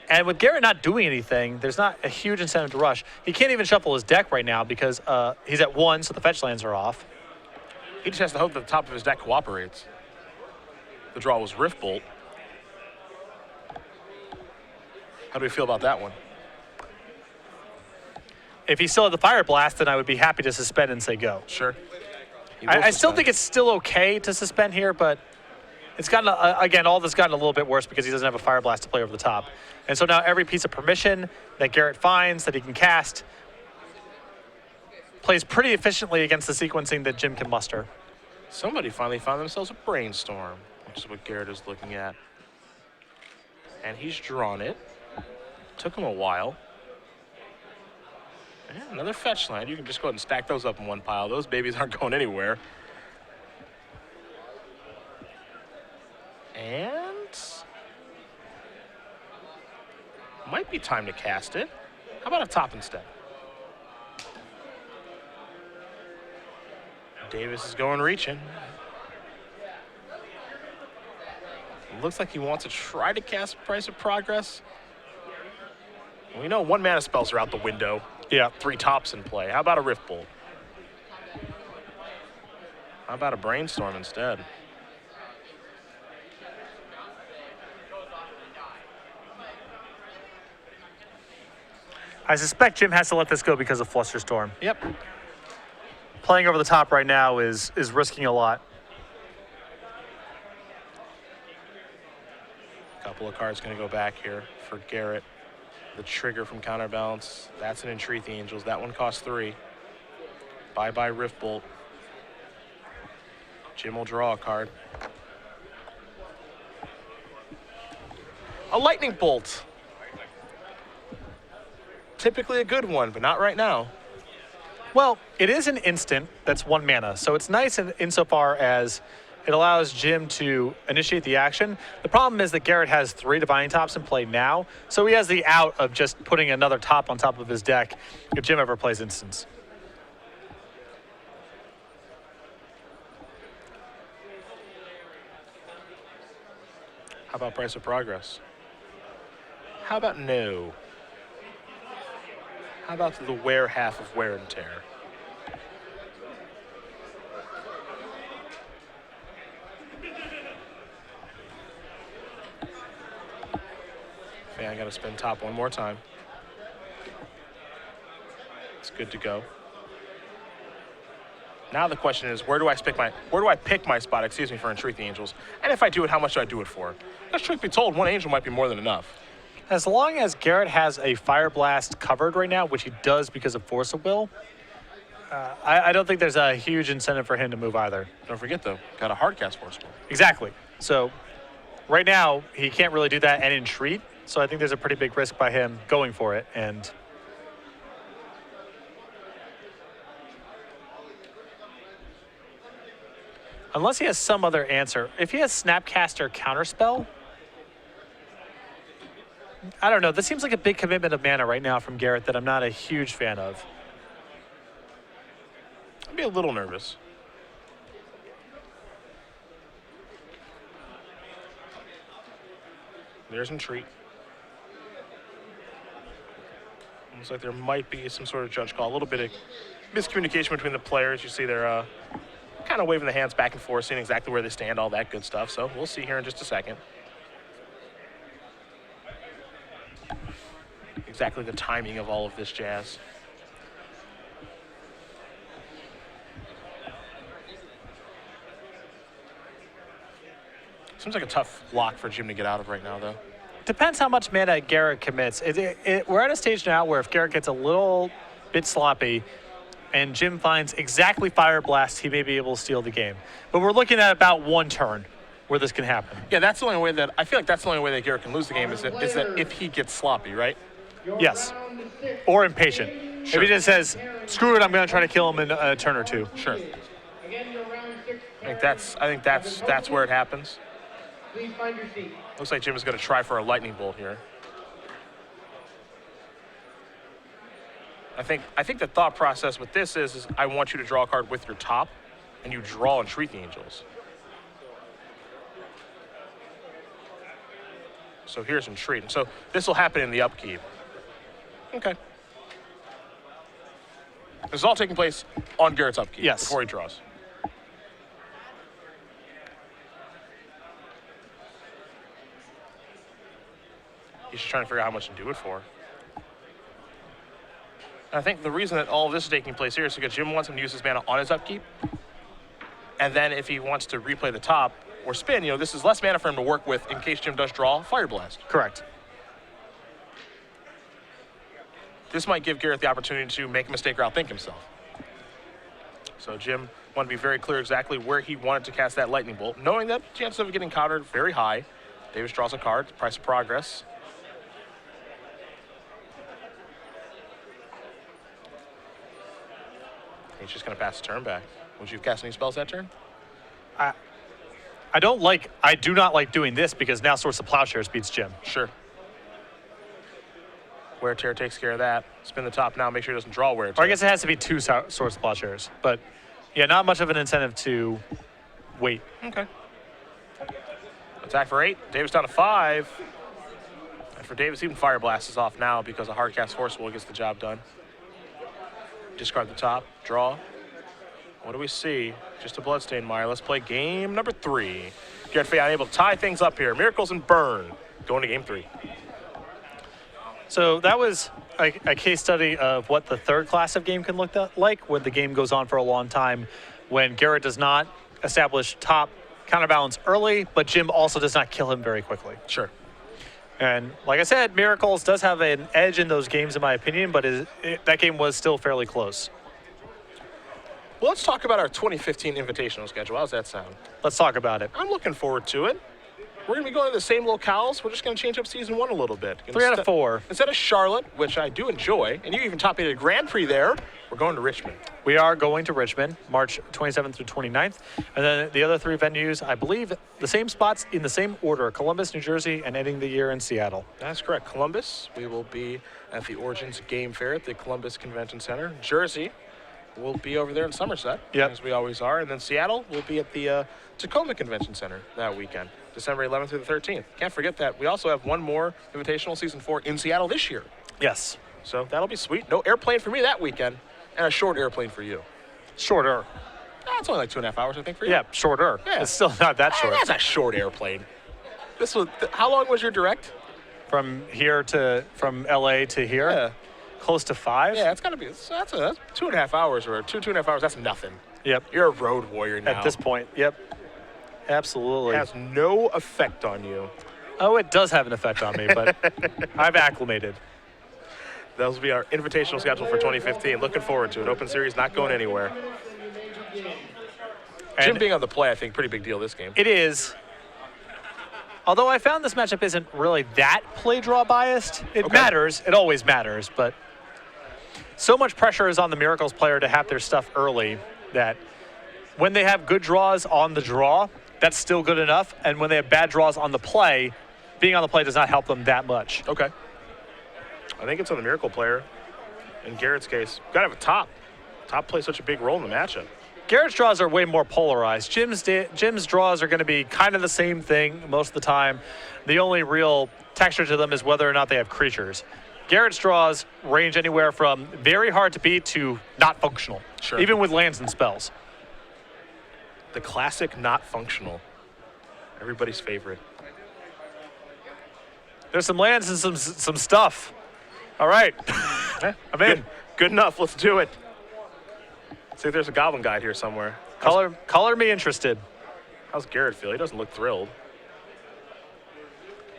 And with Garrett not doing anything, there's not a huge incentive to rush. He can't even shuffle his deck right now because he's at 1, so the fetch lands are off. He just has to hope that the top of his deck cooperates. The draw was Rift Bolt. How do we feel about that one? If he still had the Fire Blast, then I would be happy to suspend and say go. Sure. I still think it's still okay to suspend here, but it's gotten, again, all this gotten a little bit worse because he doesn't have a Fire Blast to play over the top. And so now every piece of permission that Garrett finds that he can cast plays pretty efficiently against the sequencing that Jim can muster. Somebody finally found themselves a Brainstorm, which is what Garrett is looking at. And he's drawn it. Took him a while. Yeah, another fetch land. You can just go ahead and stack those up in one pile. Those babies aren't going anywhere. And might be time to cast it. How about a top instead? Davis is going reaching. Looks like he wants to try to cast Price of Progress. We know 1 mana spells are out the window. Yeah. 3 tops in play. How about a Rift Bolt? How about a Brainstorm instead? I suspect Jim has to let this go because of Flusterstorm. Yep. Playing over the top right now is risking a lot. couple of cards going to go back here for Garrett. The trigger from counterbalance. That's an Entreat the Angels. That one costs 3. Bye-bye Rift Bolt. Jim will draw a card. A Lightning Bolt. Typically a good one, but not right now. Well, it is an instant that's 1 mana, so it's nice insofar as it allows Jim to initiate the action. The problem is that Garrett has 3 Divining Tops in play now, so he has the out of just putting another top on top of his deck if Jim ever plays instants. How about Price of Progress? How about no? How about the wear half of Wear and Tear? Okay, I gotta spin top one more time. It's good to go. Now the question is, where do I pick my spot, excuse me, for Entreat the Angels? And if I do it, how much do I do it for? Because truth be told, 1 angel might be more than enough. As long as Garrett has a Fire Blast covered right now, which he does because of Force of Will, I don't think there's a huge incentive for him to move either. Don't forget, though, got a hardcast Force of Will. Exactly. So right now, he can't really do that and Entreat, so I think there's a pretty big risk by him going for it. And unless he has some other answer, if he has Snapcaster Counterspell, I don't know. This seems like a big commitment of mana right now from Garrett that I'm not a huge fan of. I'd be a little nervous. There's Entreat. Looks like there might be some sort of judge call. A little bit of miscommunication between the players. You see they're kind of waving the hands back and forth, seeing exactly where they stand, all that good stuff. So we'll see here in just a second. Exactly the timing of all of this jazz. Seems like a tough lock for Jim to get out of right now, though. Depends how much mana Garrett commits. We're at a stage now where if Garrett gets a little bit sloppy and Jim finds exactly Fire Blast, he may be able to steal the game. But we're looking at about 1 turn where this can happen. Yeah, that's the only way that, I feel like that's the only way that Garrett can lose the game is that if he gets sloppy, right? Yes. Or impatient. Sure. If he just says, screw it, I'm going to try to kill him in a turn or 2. Sure. I think that's where it happens. Please find your seat. Looks like Jim is going to try for a Lightning Bolt here. I think the thought process with this is I want you to draw a card with your top, and you draw Entreat the Angels. So here's Entreat. And so this will happen in the upkeep. Okay. This is all taking place on Garrett's upkeep before he draws. He's just trying to figure out how much to do it for. And I think the reason that all of this is taking place here is because Jim wants him to use his mana on his upkeep. And then if he wants to replay the top or spin, this is less mana for him to work with in case Jim does draw Fire Blast. Correct. This might give Garrett the opportunity to make a mistake or outthink himself. So Jim wanted to be very clear exactly where he wanted to cast that Lightning Bolt, knowing that chances of getting countered very high. Davis draws a card, Price of Progress. He's just going to pass the turn back. Would you have cast any spells that turn? I do not like doing this because now Source of Plowshares beats Jim. Sure. Wear Tear takes care of that. Spin the top now, make sure he doesn't draw Wear Tear. Or I guess it has to be 2 Source of Plowshares. But yeah, not much of an incentive to wait. Okay. Attack for 8. Davis down to 5. And for Davis, even Fire Blast is off now because a Hardcast Force Will gets the job done. Discard the top, draw. What do we see? Just a Bloodstain Mire. Let's play game number 3. Garrett Fehon able to tie things up here. Miracles and Burn going to game 3. So that was a case study of what the third class of game can look like when the game goes on for a long time, when Garrett does not establish top counterbalance early, but Jim also does not kill him very quickly. Sure. And like I said, Miracles does have an edge in those games, in my opinion, but that game was still fairly close. Well, let's talk about our 2015 invitational schedule. How's that sound? Let's talk about it. I'm looking forward to it. We're going to be going to the same locales. We're just going to change up season 1 a little bit. 3 out of 4. Instead of Charlotte, which I do enjoy, and you even top 8 a Grand Prix there, we're going to Richmond. We are going to Richmond, March 27th through 29th. And then the other 3 venues, I believe, the same spots in the same order: Columbus, New Jersey, and ending the year in Seattle. That's correct. Columbus, we will be at the Origins Game Fair at the Columbus Convention Center. Jersey, we'll be over there in Somerset, as we always are. And then Seattle, we'll be at the Tacoma Convention Center that weekend, December 11th through the 13th. Can't forget that. We also have one more Invitational Season 4 in Seattle this year. Yes. So that'll be sweet. No airplane for me that weekend, and a short airplane for you. Shorter. It's only like 2.5 hours, I think, for you. Yeah, shorter. Yeah. It's still not that short. That's a short airplane. This was. How long was your direct? From LA to here? Yeah. Close to 5? Yeah, it's got to be. That's 2.5 hours, or 2.5 hours. That's nothing. Yep. You're a road warrior now. At this point, yep. Absolutely. It has no effect on you. Oh, it does have an effect on me, but I've acclimated. Those will be our invitational schedule for 2015. Looking forward to it. Open Series not going anywhere. Jim And being on the play, I think, pretty big deal this game. it is. Although I found this matchup isn't really that play draw biased. It matters. It always matters, but so much pressure is on the Miracles player to have their stuff early that when they have good draws on the draw, that's still good enough. And when they have bad draws on the play, being on the play does not help them that much. Okay. I think it's on the Miracle player. In Garrett's case, got to have a top. Top plays such a big role in the matchup. Garrett's draws are way more polarized. Jim's draws are going to be kind of the same thing most of the time. The only real texture to them is whether or not they have creatures. Garrett's draws range anywhere from very hard to beat to not functional, even with lands and spells. The classic not functional. Everybody's favorite. There's some lands and some stuff. All right. I'm in. Good enough. Let's do it. See if there's a Goblin Guide here somewhere. Color me interested. How's Garrett feel? He doesn't look thrilled.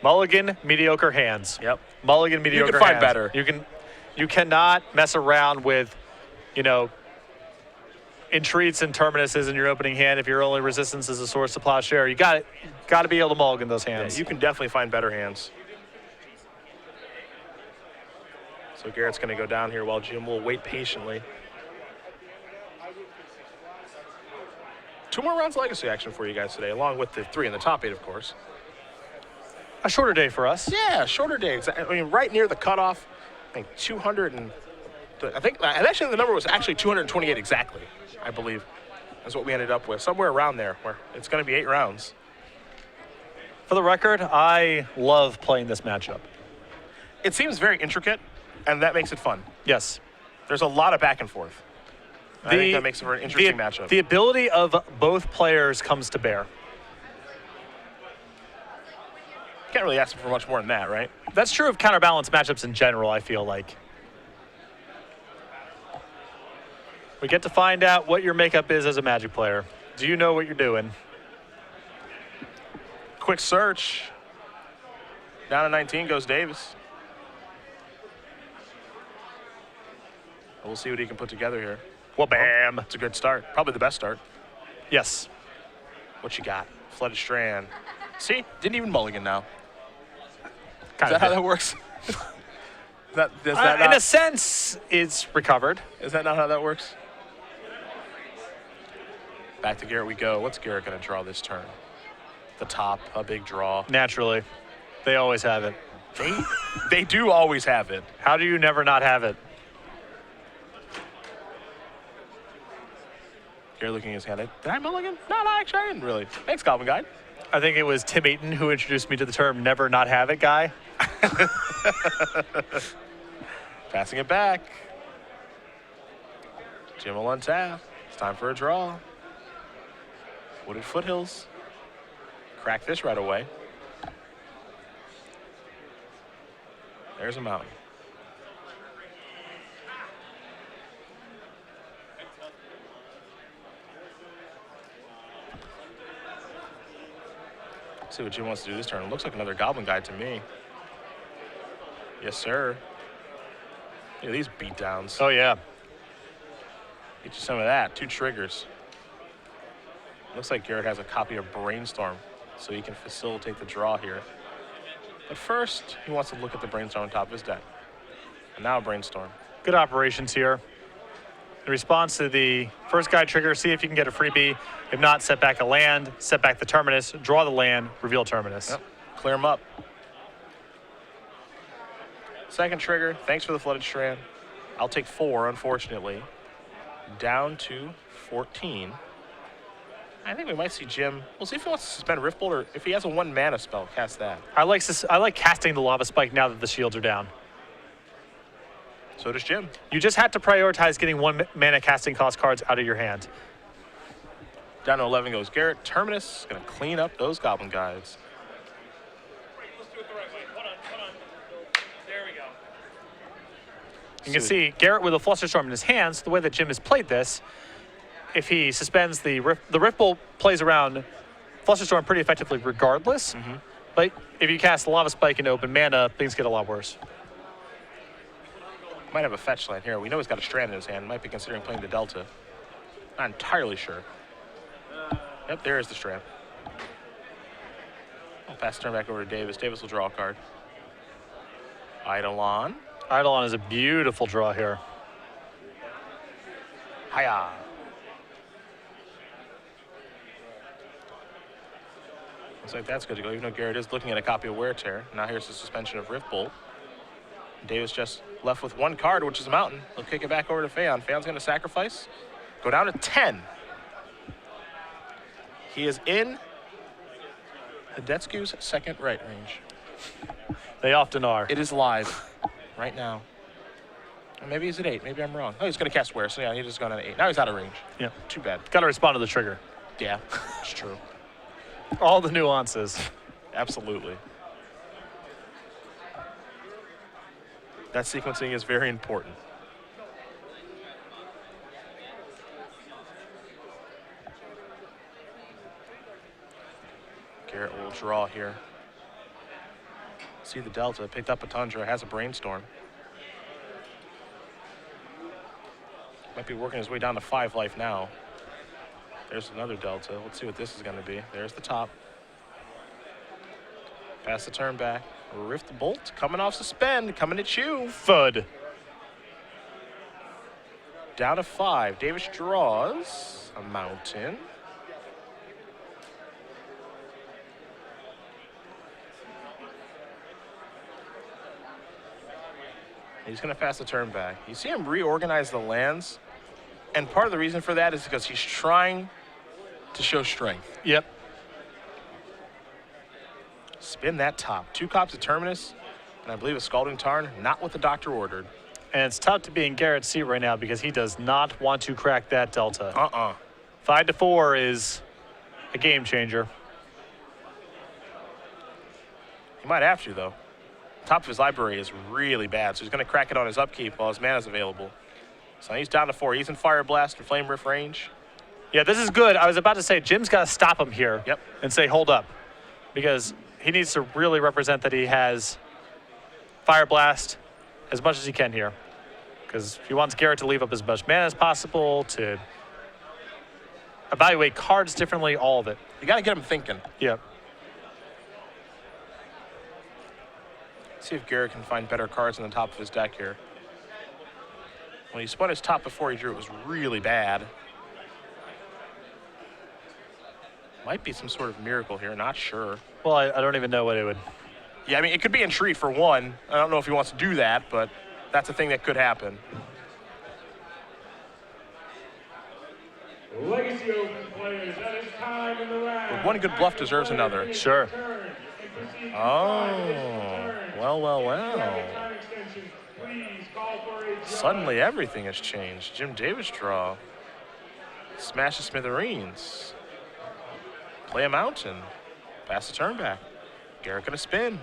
Mulligan, mediocre hands. Yep. Mulligan, mediocre hands. You can find better. You cannot mess around with, entreats and terminuses in your opening hand if your only resistance is a Swords to Plowshare. You got to be able to mulligan those hands. Yeah, you can definitely find better hands. So Garrett's going to go down here while Jim will wait patiently. 2 more rounds of Legacy action for you guys today, along with the 3 in the top 8, of course. A shorter day for us. Yeah, shorter day. I mean, right near the cutoff. I think 200 and actually the number was actually 228 exactly. I believe is what we ended up with, somewhere around there, where it's going to be 8 rounds. For the record, I love playing this matchup. It seems very intricate, and that makes it fun. Yes. There's a lot of back and forth. I think that makes it for an interesting matchup. The ability of both players comes to bear. Can't really ask for much more than that, right? That's true of counterbalance matchups in general, I feel like. We get to find out what your makeup is as a Magic player. Do you know what you're doing? Quick search. Down to 19 goes Davis. We'll see what he can put together here. Well, bam. It's a good start. Probably the best start. Yes. What you got? Flooded Strand. See? Didn't even mulligan now. Kind Is of that how that works? In a sense, it's recovered. Is that not how that works? Back to Garrett we go. What's Garrett going to draw this turn? The top, a big draw. Naturally. They always have it. They do always have it. How do you never not have it? Garrett looking at his hand. Did I mulligan? No, actually I didn't really. Thanks, Goblin Guide. I think it was Tim Eaton who introduced me to the term never not have it guy. Passing it back. Jim will untap. It's time for a draw. Wooded Foothills. Crack this right away. There's a mountain. See what Jim wants to do this turn. It looks like another Goblin Guide to me. Yes, sir. Look at these beatdowns. Oh, yeah. Get you some of that. 2 triggers. Looks like Garrett has a copy of Brainstorm, so he can facilitate the draw here. But first, he wants to look at the Brainstorm on top of his deck. And now Brainstorm. Good operations here. In response to the first guy trigger, see if you can get a freebie. If not, set back a land, set back the terminus, draw the land, reveal terminus. Yep. Clear him up. Second trigger, thanks for the Flooded Strand. I'll take 4, unfortunately. Down to 14. I think we might see Jim. We'll see if he wants to suspend Riftbolt, or if he has a 1 mana spell, cast that. I like casting the Lava Spike now that the shields are down. So does Jim. You just have to prioritize getting 1 mana casting cost cards out of your hand. Down to 11 goes Garrett. Terminus is going to clean up those Goblin guys. You can see Garrett with a Flusterstorm in his hands. The way that Jim has played this, if he suspends the Riftbolt plays around Flusterstorm pretty effectively regardless. But if you cast Lava Spike into open mana, things get a lot worse. Might have a fetch land here. We know he's got a Strand in his hand. Might be considering playing the Delta. Not entirely sure. Yep, there is the Strand. I'll pass the turn back over to Davis. Davis will draw a card. Eidolon. Eidolon is a beautiful draw here. Hiya. Looks like that's good to go, even though Garrett is looking at a copy of Wear Tear. Now here's the suspension of Riftbolt. Davis just left with 1 card, which is a Mountain. He'll kick it back over to Fehon. Fehon's going to sacrifice. Go down to 10. He is in Hidetsu's second right range. They often are. It is live right now. Or maybe he's at 8. Maybe I'm wrong. Oh, he's going to cast Wear, so yeah, he just gone at 8. Now he's out of range. Yeah. Too bad. Got to respond to the trigger. Yeah, it's true. All the nuances. Absolutely. That sequencing is very important. Garrett will draw here. See the Delta, picked up a Tundra, has a Brainstorm. Might be working his way down to 5 life now. There's another Delta. Let's see what this is going to be. There's the top. Pass the turn back. Rift the Bolt, coming off suspend, coming at you. Thud. Down to 5. Davis draws a Mountain. He's going to pass the turn back. You see him reorganize the lands, and part of the reason for that is because he's trying to show strength. Yep. Spin that top. 2 copies of Terminus, and I believe a Scalding Tarn, not what the doctor ordered. And it's tough to be in Garrett's seat right now because he does not want to crack that Delta. 5 to 4 is a game changer. He might have to, though. Top of his library is really bad, so he's going to crack it on his upkeep while his mana's available. So he's down to 4. He's in Fire Blast and Flame Rift range. Yeah, this is good. I was about to say, Jim's got to stop him here. Yep. And say, hold up. Because he needs to really represent that he has Fire Blast as much as he can here. Because he wants Garrett to leave up as much mana as possible, to evaluate cards differently, all of it. You got to get him thinking. Yep. See if Garrett can find better cards on the top of his deck here. When he spun his top before he drew, it was really bad. Might be some sort of miracle here, not sure. Well, I don't even know what it would. Yeah, I mean, it could be Entreat for 1. I don't know if he wants to do that, but that's a thing that could happen. Legacy Open players, that is time in the round. But 1 good bluff deserves another. Sure. Oh, well. Suddenly everything has changed. Jim Davis draw. Smash the Smithereens. Play a Mountain. Pass the turn back. Garrett gonna spin.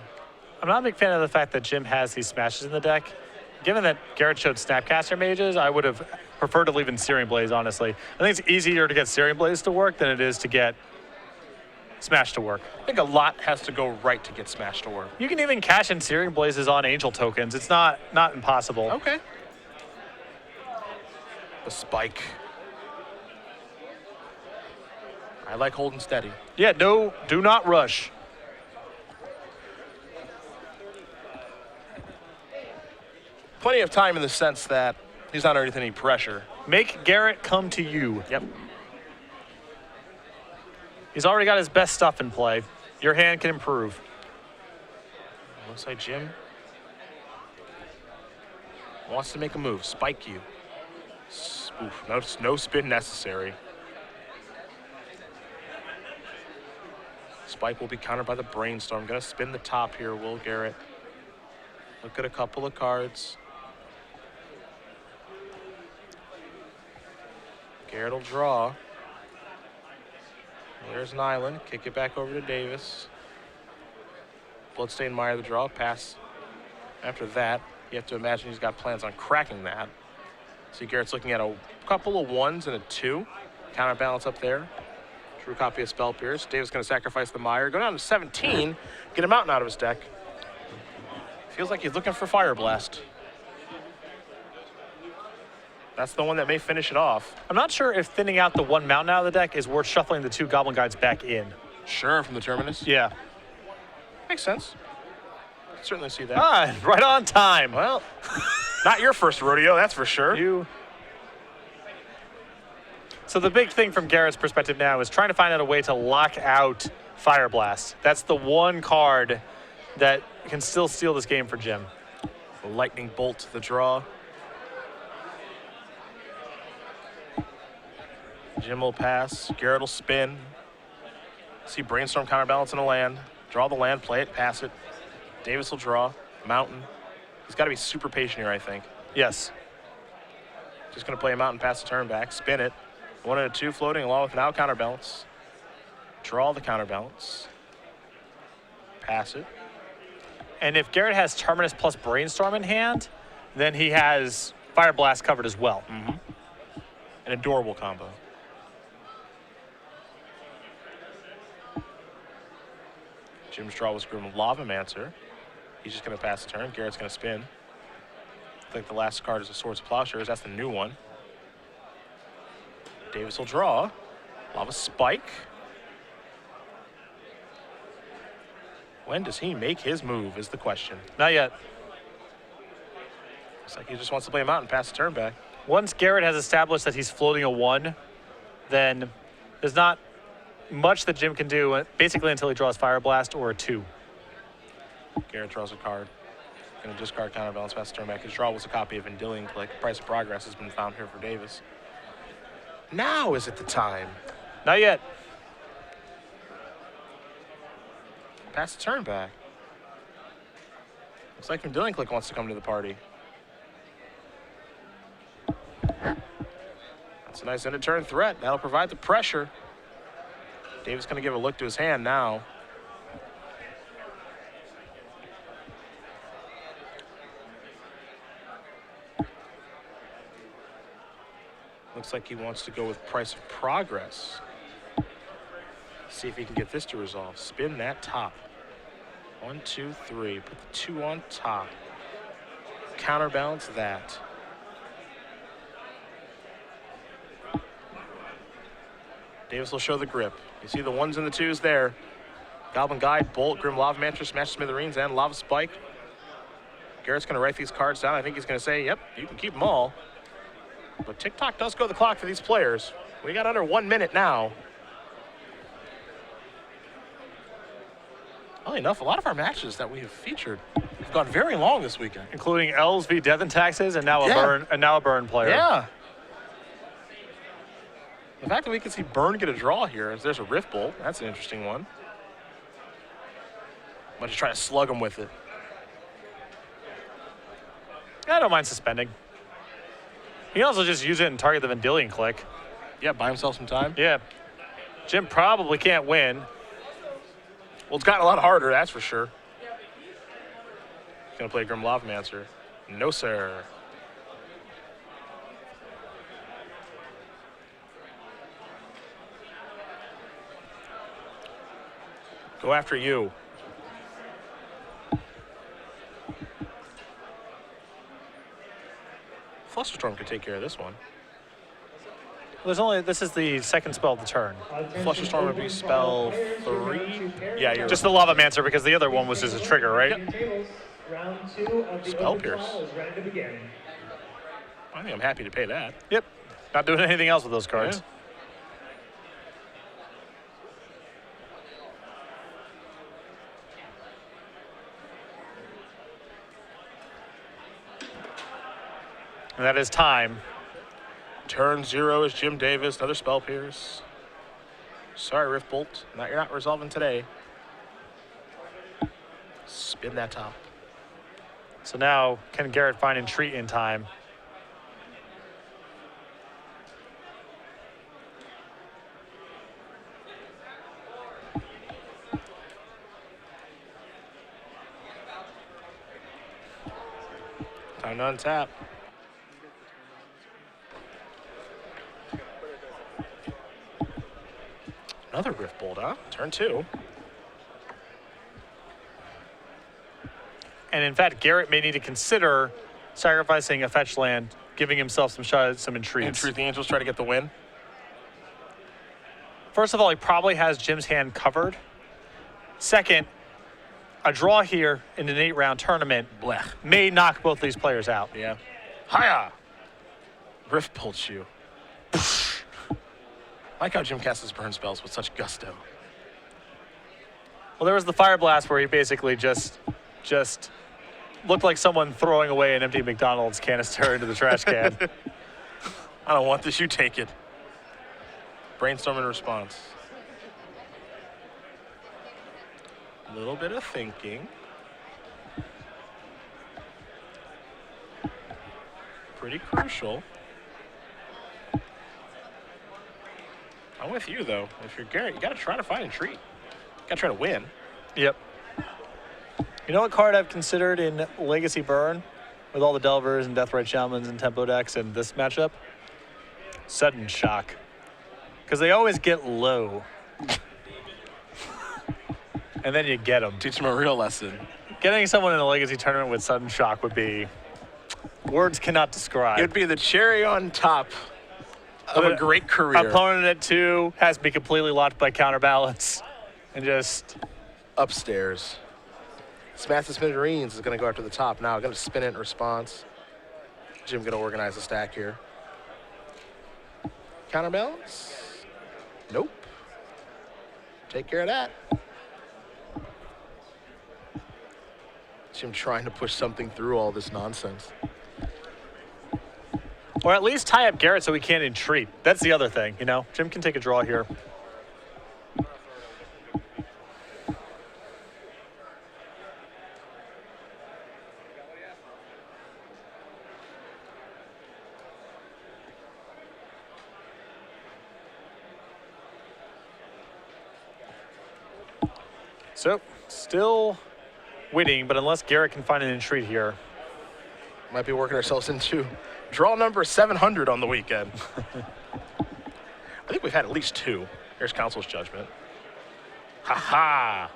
I'm not a big fan of the fact that Jim has these smashes in the deck. Given that Garrett showed Snapcaster Mages, I would have preferred to leave in Searing Blaze, honestly. I think it's easier to get Searing Blaze to work than it is to get Smash to work. I think a lot has to go right to get Smash to work. You can even cash in Searing Blazes on Angel tokens. It's not impossible. Okay. The spike. I like holding steady. Yeah, no, do not rush. Plenty of time in the sense that he's not underneath any pressure. Make Garrett come to you. Yep. He's already got his best stuff in play. Your hand can improve. Looks like Jim wants to make a move. Spike you. Oof, no spin necessary. Spike will be countered by the Brainstorm. Gonna spin the top here, will Garrett. Look at a couple of cards. Garrett will draw. There's an island. Kick it back over to Davis. Bloodstained Mire the draw. Pass. After that, you have to imagine he's got plans on cracking that. See, Garrett's looking at a couple of 1s and a 2. Counterbalance up there. True copy of Spell Pierce. Davis going to sacrifice the Mire. Go down to 17. Get a Mountain out of his deck. Feels like he's looking for Fire Blast. That's the one that may finish it off. I'm not sure if thinning out the 1 mountain out of the deck is worth shuffling the 2 Goblin Guides back in. Sure, from the Terminus. Yeah. Makes sense. Certainly see that. Ah, right on time. Well, not your first rodeo, that's for sure. So the big thing from Garrett's perspective now is trying to find out a way to lock out Fire Blast. That's the one card that can still steal this game for Jim. The Lightning Bolt to the draw. Jim will pass. Garrett will spin. See Brainstorm counterbalancing a land. Draw the land, play it, pass it. Davis will draw. Mountain. He's got to be super patient here, I think. Yes. Just going to play a mountain, pass the turn back, spin it. 1 and a 2 floating along with now counterbalance. Draw the counterbalance. Pass it. And if Garrett has Terminus plus Brainstorm in hand, then he has Fire Blast covered as well. An adorable combo. Jim's draw was Grim Lavamancer. He's just going to pass the turn. Garrett's going to spin. I think the last card is the Swords of Plowshares. That's the new one. Davis will draw. Lava Spike. When does he make his move is the question. Not yet. Looks like he just wants to play him out and pass the turn back. Once Garrett has established that he's floating a 1, then there's not much that Jim can do, basically until he draws Fire Blast or a 2. Garrett draws a card. Going to discard counterbalance, pass the turn back. His draw was a copy of Vendilion Click. Price of Progress has been found here for Davis. Now is it the time? Not yet. Pass the turn back. Looks like Vendilion Click wants to come to the party. That's a nice end of turn threat. That'll provide the pressure. Davis going to give a look to his hand now. Looks like he wants to go with Price of Progress. See if he can get this to resolve. Spin that top. 1, 2, 3. Put the 2 on top. Counterbalance that. Davis will show the grip. You see the 1s and the 2s there. Goblin Guide, Bolt, Grim Lavamancer, Smash Smithereens, and Lava Spike. Garrett's going to write these cards down. I think he's going to say, yep, you can keep them all. But TikTok does go the clock for these players. We got under 1 minute now. Oddly enough, a lot of our matches that we have featured have gone very long this weekend. Including Elves v Death and Taxes and now a burn player. Yeah. The fact that we can see Burn get a draw here is there's a Rift Bolt. That's an interesting one. I'm just trying to slug him with it. I don't mind suspending. He can also just use it and target the Vendilion Click. Yeah, buy himself some time. Yeah. Jim probably can't win. Well, it's gotten a lot harder, that's for sure. He's going to play Grim Lavamancer. No, sir. Go after you. Flusterstorm could take care of this one. This is the second spell of the turn. Flusterstorm would be spell 3. Yeah, you're Just the Lava Mancer because the other one was just a trigger, right? Round 2 of the Spell open Pierce. call is ready to begin. I think I'm happy to pay that. Yep. Not doing anything else with those cards. And that is time. Turn 0 is Jim Davis. Another Spell Pierce. Sorry, Rift Bolt. You're not resolving today. Spin that top. So now, can Garrett find Entreat in time? Time to untap. Another Rift Bolt, huh? Turn 2. And in fact, Garrett may need to consider sacrificing a fetch land, giving himself some entreats. Entreat the Angels, try to get the win. First of all, he probably has Jim's hand covered. Second, a draw here in an 8-round tournament Blech. may knock both these players out. Yeah. Hiya! Rift Bolts you. I like how Jim casts his burn spells with such gusto. Well, there was the Fire Blast where he basically just looked like someone throwing away an empty McDonald's canister into the trash can. I don't want this, you take it. Brainstorm in response. A little bit of thinking. Pretty crucial. I'm with you, though. If you're Garrett, you got to try to find Entreat. You got to try to win. Yep. You know what card I've considered in Legacy Burn with all the Delvers and Deathrite Shamans and Tempo decks in this matchup? Sudden Shock. Because they always get low. And then you get them. Teach them a real lesson. Getting someone in a Legacy tournament with Sudden Shock would be... words cannot describe. It would be the cherry on top of a great career. Opponent at 2 has to be completely locked by counterbalance. And just... upstairs. Smash the Smithereens is going to go after the top now. Going to spin it in response. Jim going to organize the stack here. Counterbalance? Nope. Take care of that. Jim trying to push something through all this nonsense. Or at least tie up Garrett so he can't entreat. That's the other thing, you know? Jim can take a draw here. So, still winning, but unless Garrett can find an entreat here. Might be working ourselves into draw number 700 on the weekend. I think we've had at least 2. Here's Council's Judgment. Ha-ha!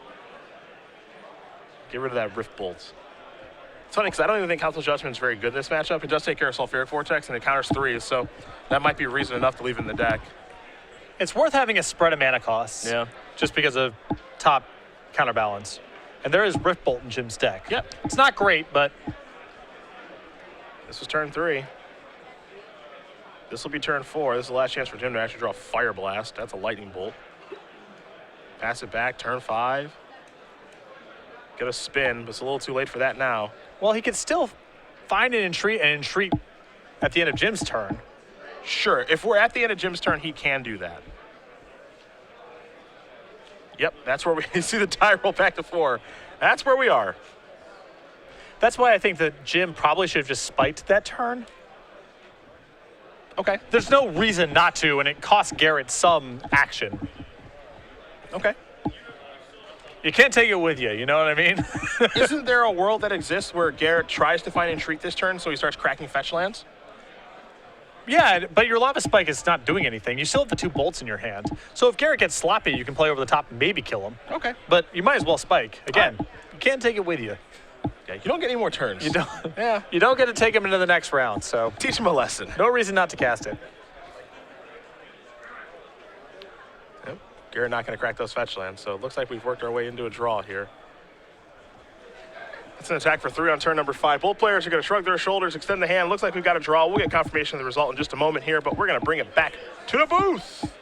Get rid of that Rift Bolt. It's funny because I don't even think Council's Judgment is very good in this matchup. It does take care of Sulfuric Vortex and it counters 3s, so that might be reason enough to leave it in the deck. It's worth having a spread of mana costs. Yeah. Just because of top counterbalance. And there is Rift Bolt in Jim's deck. Yep. It's not great, but... This was turn 3. This will be turn 4. This is the last chance for Jim to actually draw Fire Blast. That's a Lightning Bolt. Pass it back, turn 5. Get a spin, but it's a little too late for that now. Well, he could still find an entreat at the end of Jim's turn. Sure, if we're at the end of Jim's turn, he can do that. Yep, that's where we see the die roll back to 4. That's where we are. That's why I think that Jim probably should have just spiked that turn. Okay. There's no reason not to, and it costs Garrett some action. Okay. You can't take it with you, you know what I mean? Isn't there a world that exists where Garrett tries to find Entreat this turn, so he starts cracking fetch lands? Yeah, but your lava spike is not doing anything. You still have the 2 bolts in your hand. So if Garrett gets sloppy, you can play over the top and maybe kill him. Okay. But you might as well spike. Again, you can't take it with you. Yeah, you don't get any more turns. You don't. Yeah. You don't get to take him into the next round. So Teach him a lesson. no reason not to cast it. Yep. Garrett not going to crack those fetch lands, so it looks like we've worked our way into a draw here. It's an attack for 3 on turn number 5. Both players are going to shrug their shoulders, extend the hand. Looks like we've got a draw. We'll get confirmation of the result in just a moment here, but we're going to bring it back to the booth.